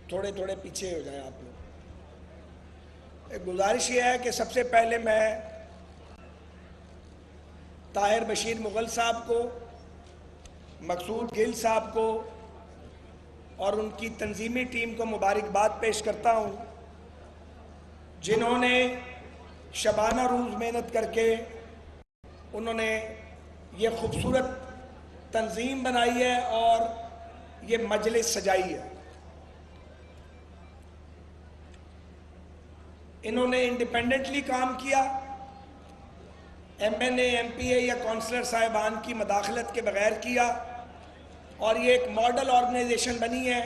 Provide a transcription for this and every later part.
تھوڑے تھوڑے پیچھے ہو جائیں آپ لوگ. ایک گزارش یہ ہے کہ سب سے پہلے میں طاہر بشیر مغل صاحب کو، مقصود گل صاحب کو اور ان کی تنظیمی ٹیم کو مبارکباد پیش کرتا ہوں، جنہوں نے شبانہ روز محنت کر کے انہوں نے یہ خوبصورت تنظیم بنائی ہے اور یہ مجلس سجائی ہے. انہوں نے انڈیپینڈنٹلی کام کیا، ایم این اے، ایم پی اے یا کونسلر صاحبان کی مداخلت کے بغیر کیا، اور یہ ایک ماڈل آرگنائزیشن بنی ہے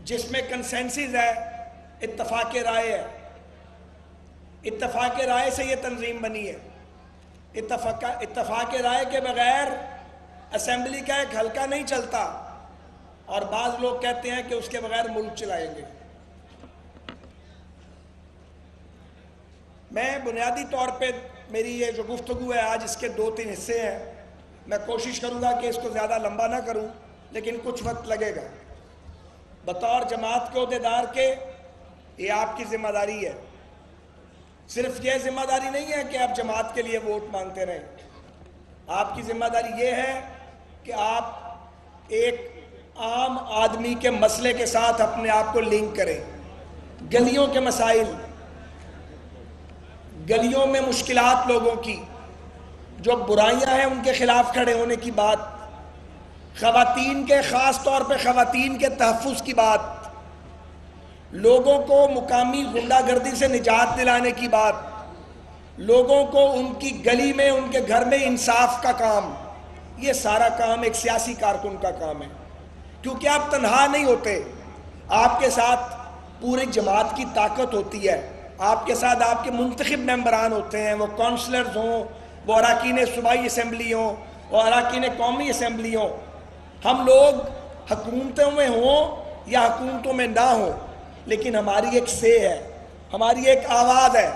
جس میں کنسنسس ہے، اتفاق رائے ہے. اتفاق رائے سے یہ تنظیم بنی ہے. اتفاق رائے کے بغیر اسمبلی کا ایک حلقہ نہیں چلتا، اور بعض لوگ کہتے ہیں کہ اس کے بغیر ملک چلائیں گے. میں بنیادی طور پہ میری یہ جو گفتگو ہے آج، اس کے 2-3 حصے ہیں. میں کوشش کروں گا کہ اس کو زیادہ لمبا نہ کروں، لیکن کچھ وقت لگے گا. بطور جماعت کے عہدیدار کے یہ آپ کی ذمہ داری ہے. صرف یہ ذمہ داری نہیں ہے کہ آپ جماعت کے لیے ووٹ مانگتے رہیں. آپ کی ذمہ داری یہ ہے کہ آپ ایک عام آدمی کے مسئلے کے ساتھ اپنے آپ کو لنک کریں. گلیوں کے مسائل، گلیوں میں مشکلات لوگوں کی، جو برائیاں ہیں ان کے خلاف کھڑے ہونے کی بات، خواتین کے، خاص طور پہ خواتین کے تحفظ کی بات، لوگوں کو مقامی غنڈہ گردی سے نجات دلانے کی بات، لوگوں کو ان کی گلی میں، ان کے گھر میں انصاف کا کام. یہ سارا کام ایک سیاسی کارکن کا کام ہے، کیونکہ آپ تنہا نہیں ہوتے. آپ کے ساتھ پوری جماعت کی طاقت ہوتی ہے. آپ کے ساتھ آپ کے منتخب ممبران ہوتے ہیں، وہ کونسلرز ہوں، وہ اراکین صوبائی اسمبلی ہوں، وہ اراکین قومی اسمبلی ہوں. ہم لوگ حکومتوں میں ہوں یا حکومتوں میں نہ ہوں، لیکن ہماری ایک سے ہے، ہماری ایک آواز ہے.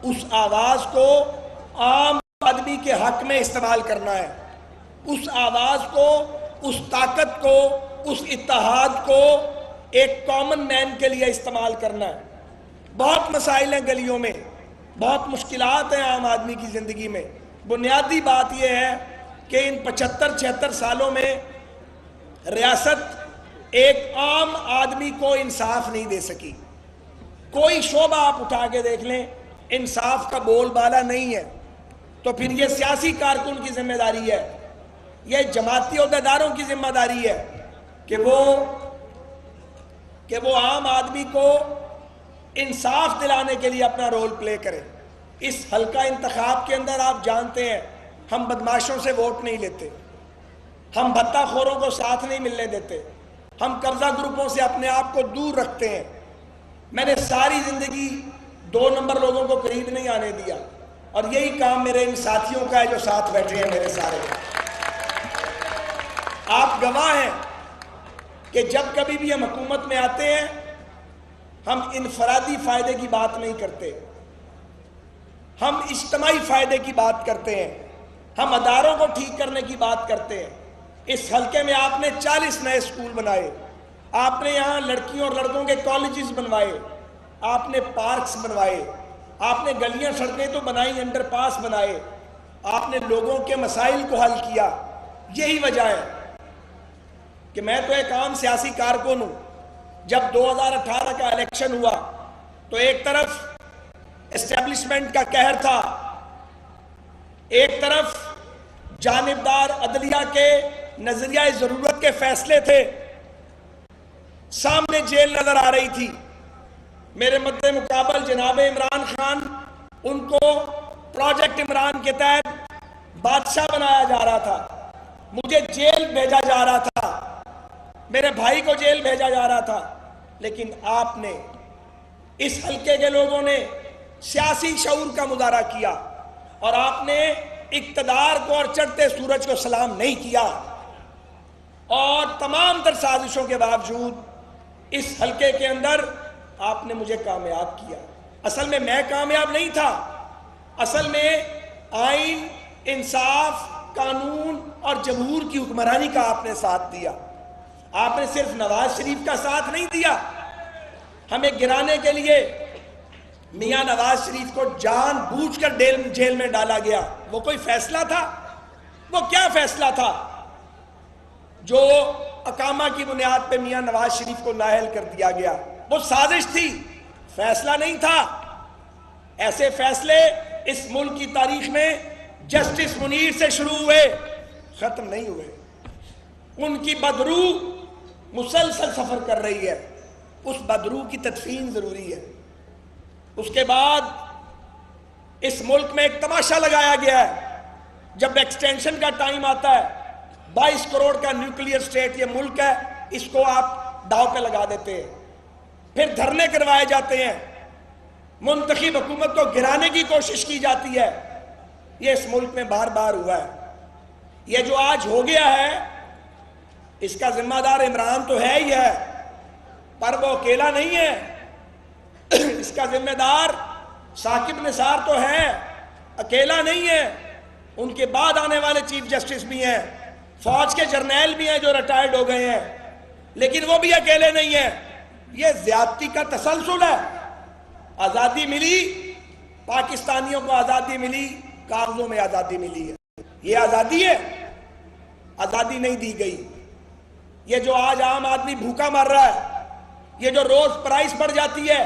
اس آواز کو عام آدمی کے حق میں استعمال کرنا ہے. اس آواز کو، اس طاقت کو، اس اتحاد کو ایک کامن مین کے لیے استعمال کرنا ہے. بہت مسائل ہیں گلیوں میں، بہت مشکلات ہیں عام آدمی کی زندگی میں. بنیادی بات یہ ہے کہ ان 75-76 سالوں میں ریاست ایک عام آدمی کو انصاف نہیں دے سکی. کوئی شعبہ آپ اٹھا کے دیکھ لیں، انصاف کا بول بالا نہیں ہے. تو پھر یہ سیاسی کارکن کی ذمہ داری ہے، یہ جماعتی عہدیداروں کی ذمہ داری ہے کہ وہ عام آدمی کو انصاف دلانے کے لیے اپنا رول پلے کرے. اس حلقہ انتخاب کے اندر آپ جانتے ہیں ہم بدماشوں سے ووٹ نہیں لیتے، ہم بھتہ خوروں کو ساتھ نہیں ملنے دیتے، ہم قرضہ گروپوں سے اپنے آپ کو دور رکھتے ہیں. میں نے ساری زندگی 2 نمبر لوگوں کو قریب نہیں آنے دیا، اور یہی کام میرے ان ساتھیوں کا ہے جو ساتھ بیٹھے ہیں میرے سارے. آپ گواہ ہیں کہ جب کبھی بھی ہم حکومت میں آتے ہیں، ہم انفرادی فائدے کی بات نہیں کرتے، ہم اجتماعی فائدے کی بات کرتے ہیں، ہم اداروں کو ٹھیک کرنے کی بات کرتے ہیں. اس حلقے میں آپ نے 40 نئے سکول بنائے، آپ نے یہاں لڑکیوں اور لڑکوں کے کالجز بنوائے، آپ نے پارکس بنوائے، آپ نے گلیاں سڑکیں تو بنائی، انڈر پاس بنائے، آپ نے لوگوں کے مسائل کو حل کیا. یہی وجہ ہے کہ میں تو ایک عام سیاسی کارکن ہوں. جب 2018 کا الیکشن ہوا تو ایک طرف اسٹیبلشمنٹ کا قہر تھا، ایک طرف جانبدار عدلیہ کے نظریہ ضرورت کے فیصلے تھے، سامنے جیل نظر آ رہی تھی. میرے مد مقابل جناب عمران خان، ان کو پروجیکٹ عمران کے تحت بادشاہ بنایا جا رہا تھا، مجھے جیل بھیجا جا رہا تھا، میرے بھائی کو جیل بھیجا جا رہا تھا. لیکن آپ نے، اس حلقے کے لوگوں نے سیاسی شعور کا مظاہرہ کیا، اور آپ نے اقتدار کو اور چڑھتے سورج کو سلام نہیں کیا. اور تمام تر سازشوں کے باوجود اس حلقے کے اندر آپ نے مجھے کامیاب کیا. اصل میں کامیاب نہیں تھا، اصل میں آئین، انصاف، قانون اور جمہور کی حکمرانی کا آپ نے ساتھ دیا. آپ نے صرف نواز شریف کا ساتھ نہیں دیا، ہمیں گرانے کے لیے میاں نواز شریف کو جان بوجھ کر جیل میں ڈالا گیا۔ وہ کوئی فیصلہ تھا؟ وہ کیا فیصلہ تھا جو اقامہ کی بنیاد پہ میاں نواز شریف کو نااہل کر دیا گیا؟ وہ سازش تھی، فیصلہ نہیں تھا۔ ایسے فیصلے اس ملک کی تاریخ میں جسٹس منیر سے شروع ہوئے، ختم نہیں ہوئے۔ ان کی بدرو مسلسل سفر کر رہی ہے، اس بدرو کی تدفین ضروری ہے۔ اس کے بعد اس ملک میں ایک تماشا لگایا گیا ہے، جب ایکسٹینشن کا ٹائم آتا ہے، 22 کروڑ کا نیوکلیئر سٹیٹ یہ ملک ہے، اس کو آپ داؤ پہ لگا دیتے ہیں، پھر دھرنے کروائے جاتے ہیں، منتخب حکومت کو گرانے کی کوشش کی جاتی ہے۔ یہ اس ملک میں بار بار ہوا ہے۔ یہ جو آج ہو گیا ہے، اس کا ذمہ دار عمران تو ہے ہی ہے، پر وہ اکیلا نہیں ہے۔ اس کا ذمہ دار ثاقب نثار تو ہے، اکیلا نہیں ہے۔ ان کے بعد آنے والے چیف جسٹس بھی ہیں، فوج کے جرنیل بھی ہیں جو ریٹائرڈ ہو گئے ہیں، لیکن وہ بھی اکیلے نہیں ہیں۔ یہ زیادتی کا تسلسل ہے۔ آزادی ملی، پاکستانیوں کو آزادی ملی، کاغذوں میں آزادی ملی ہے۔ یہ آزادی ہے؟ آزادی نہیں دی گئی۔ یہ جو آج عام آدمی بھوکا مر رہا ہے، یہ جو روز پرائس بڑھ جاتی ہے،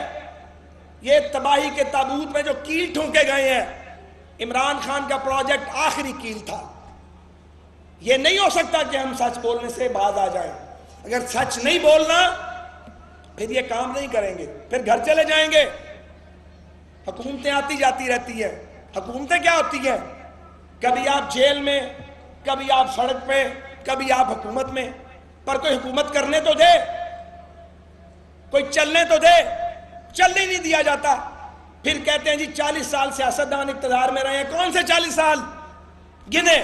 یہ تباہی کے تابوت میں جو کیل ٹھونکے گئے ہیں، عمران خان کا پروجیکٹ آخری کیل تھا۔ یہ نہیں ہو سکتا کہ ہم سچ بولنے سے باز آ جائیں۔ اگر سچ نہیں بولنا پھر یہ کام نہیں کریں گے، پھر گھر چلے جائیں گے۔ حکومتیں آتی جاتی رہتی ہیں۔ حکومتیں کیا ہوتی ہیں؟ کبھی آپ جیل میں، کبھی آپ سڑک پہ، کبھی آپ حکومت میں، پر کوئی حکومت کرنے تو دے، کوئی چلنے تو دے۔ چلنے نہیں دیا جاتا۔ پھر کہتے ہیں جی 40 سال سیاستدان اقتدار میں رہے ہیں۔ کون سے 40 سال گنے؟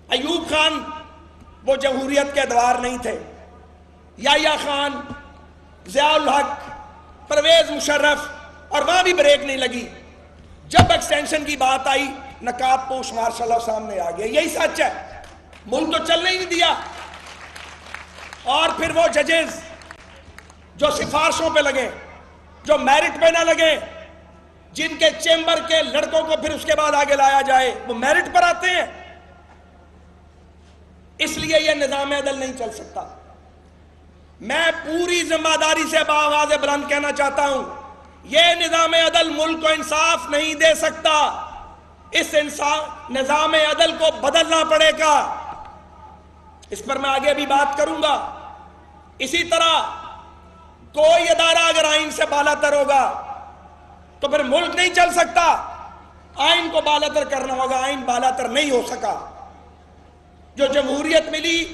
ایوب خان وہ جمہوریت کے ادوار نہیں تھے، یحییٰ خان، ضیاء الحق، پرویز مشرف، اور وہاں بھی بریک نہیں لگی۔ جب ایکسٹینشن کی بات آئی، نقاب پوش مارشل اللہ سامنے آ گیا۔ یہی سچ ہے، ملک تو چلنے ہی نہیں دیا۔ اور پھر وہ ججز جو سفارشوں پہ لگے، جو میرٹ پہ نہ لگے، جن کے چیمبر کے لڑکوں کو پھر اس کے بعد آگے لایا جائے، وہ میرٹ پر آتے ہیں۔ اس لیے یہ نظام عدل نہیں چل سکتا۔ میں پوری ذمہ داری سے بآواز بلند کہنا چاہتا ہوں، یہ نظام عدل ملک کو انصاف نہیں دے سکتا۔ اس نظام عدل کو بدلنا پڑے گا۔ اس پر میں آگے بھی بات کروں گا۔ اسی طرح کوئی ادارہ اگر آئین سے بالا تر ہوگا تو پھر ملک نہیں چل سکتا۔ آئین کو بالا تر کرنا ہوگا، آئین بالا تر نہیں ہو سکا۔ جو جمہوریت ملی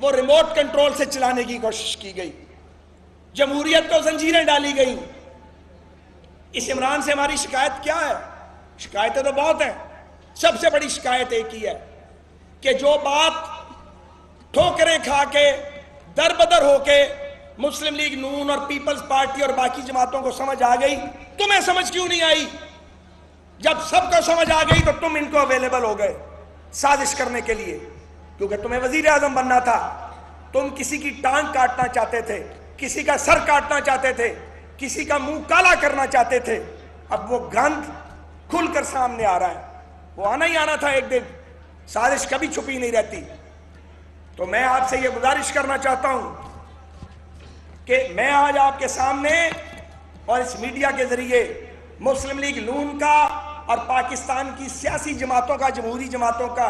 وہ ریموٹ کنٹرول سے چلانے کی کوشش کی گئی، جمہوریت کو زنجیریں ڈالی گئی۔ اس عمران سے ہماری شکایت کیا ہے؟ شکایتیں تو بہت ہیں، سب سے بڑی شکایت ایک ہی ہے کہ جو بات ٹھوکریں کھا کے در بدر ہو کے مسلم لیگ نون اور پیپلز پارٹی اور باقی جماعتوں کو سمجھ آ گئی، تمہیں سمجھ کیوں نہیں آئی؟ جب سب کو سمجھ آ گئی تو تم ان کو اویلیبل ہو گئے سازش کرنے کے لیے، کیونکہ تمہیں وزیر اعظم بننا تھا۔ تم کسی کی ٹانگ کاٹنا چاہتے تھے، کسی کا سر کاٹنا چاہتے تھے، کسی کا منہ کالا کرنا چاہتے تھے۔ اب وہ گند کھل کر سامنے آ رہا ہے، وہ آنا ہی آنا تھا ایک دن۔ سازش کبھی چھپی نہیں رہتی۔ تو میں آپ سے یہ گزارش کرنا چاہتا ہوں کہ میں آج آپ کے سامنے اور اس میڈیا کے ذریعے مسلم لیگ نون کا اور پاکستان کی سیاسی جماعتوں کا، جمہوری جماعتوں کا،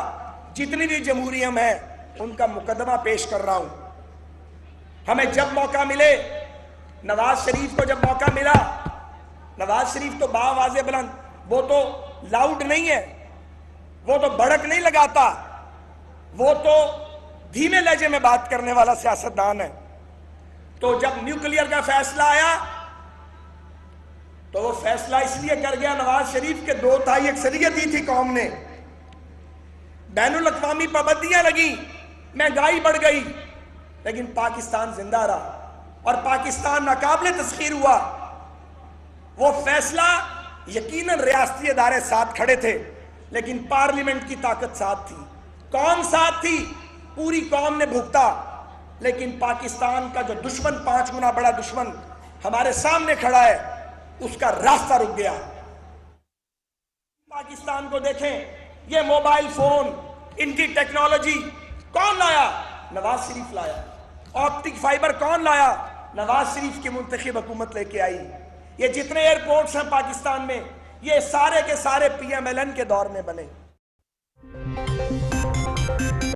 جتنی بھی جمہوریت ہیں، ان کا مقدمہ پیش کر رہا ہوں۔ ہمیں جب موقع ملے، نواز شریف کو جب موقع ملا، نواز شریف تو بآواز بلند، وہ تو لاؤڈ نہیں ہے، وہ تو بھڑک نہیں لگاتا، وہ تو دھیمے لہجے میں بات کرنے والا سیاستدان ہے۔ تو جب نیوکلیئر کا فیصلہ آیا تو وہ فیصلہ اس لیے کر گیا نواز شریف کے 2/3 اکثریت دی تھی قوم نے۔ بین الاقوامی پابندیاں لگیں، مہنگائی بڑھ گئی، لیکن پاکستان زندہ رہا اور پاکستان ناقابل تسخیر ہوا۔ وہ فیصلہ یقیناً ریاستی ادارے ساتھ کھڑے تھے، لیکن پارلیمنٹ کی طاقت ساتھ تھی، قوم ساتھ تھی، پوری قوم نے بھگتا۔ لیکن پاکستان کا جو دشمن 5 گنا بڑا دشمن ہمارے سامنے کھڑا ہے، اس کا راستہ رک گیا۔ پاکستان کو دیکھیں، یہ موبائل فون، ان کی ٹیکنالوجی کون لایا؟ نواز شریف لایا۔ آپٹک فائبر کون لایا؟ نواز شریف کی منتخب حکومت لے کے آئی۔ یہ جتنے ایئرپورٹس ہیں پاکستان میں، یہ سارے کے سارے پی ایم ایل این کے دور میں بنے۔